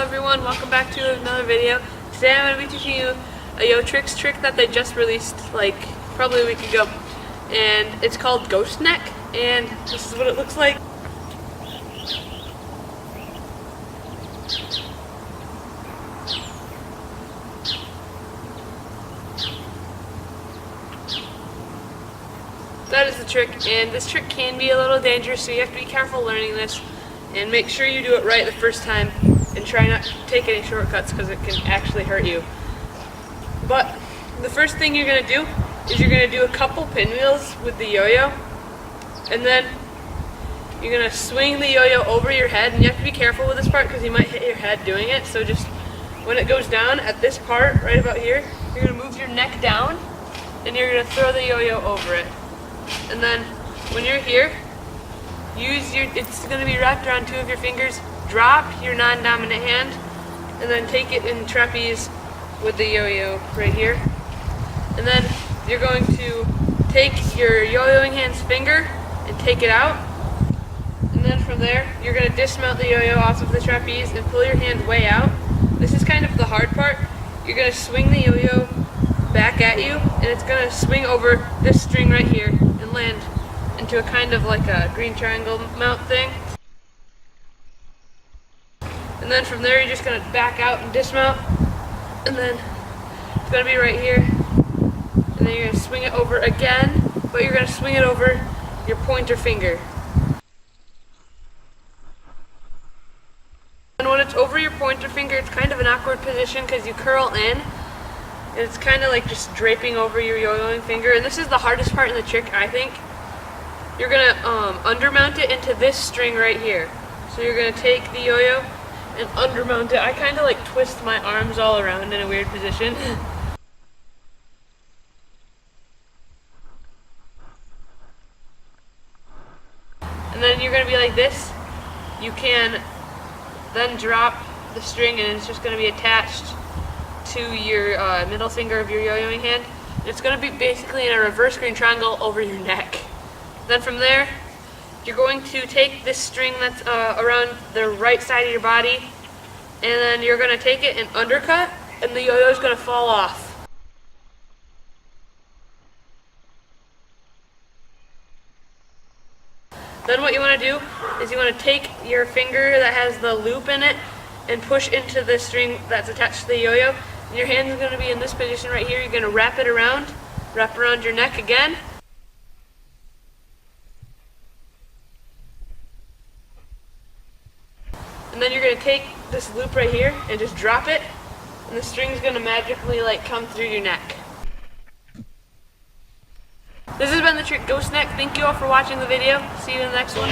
everyone, welcome back to another video. Today I'm going to be teaching you a Yotricks trick that they just released like probably a week ago, and it's called Ghost Neck, and this is what it looks like. That is the trick, and this trick can be a little dangerous, so you have to be careful learning this and make sure you do it right the first time and try not to take any shortcuts because it can actually hurt you. But the first thing you're going to do is you're going to do a couple pinwheels with the yo-yo, and then you're going to swing the yo-yo over your head, and you have to be careful with this part because you might hit your head doing it. So just when it goes down at this part right about here, you're going to move your neck down and you're going to throw the yo-yo over it. And then when you're here, it's going to be wrapped around two of your fingers. Drop your non-dominant hand and then take it in trapeze with the yo-yo right here. And then you're going to take your yo-yoing hand's finger and take it out. And then from there, you're going to dismount the yo-yo off of the trapeze and pull your hand way out. This is kind of the hard part. You're going to swing the yo-yo back at you, and it's going to swing over this string right here and land into a kind of like a green triangle mount thing. And then from there you're just going to back out and dismount, and then it's going to be right here, and then you're going to swing it over again, but you're going to swing it over your pointer finger. And when it's over your pointer finger, it's kind of an awkward position because you curl in, and it's kind of like just draping over your yo-yoing finger. And this is the hardest part in the trick, I think. You're going to undermount it into this string right here. So you're going to take the yo-yo and undermount it. I kind of like twist my arms all around in a weird position. And then you're going to be like this. You can then drop the string and it's just going to be attached to your middle finger of your yo-yoing hand. And it's going to be basically in a reverse green triangle over your neck. Then from there, you're going to take this string that's around the right side of your body, and then you're going to take it and undercut, and the yo-yo is going to fall off. Then what you want to do is you want to take your finger that has the loop in it and push into the string that's attached to the yo-yo. And your hand is going to be in this position right here. You're going to wrap around your neck again. And then you're going to take this loop right here and just drop it, and the string's going to magically like come through your neck. This has been the trick Ghost Neck. Thank you all for watching the video. See you in the next one.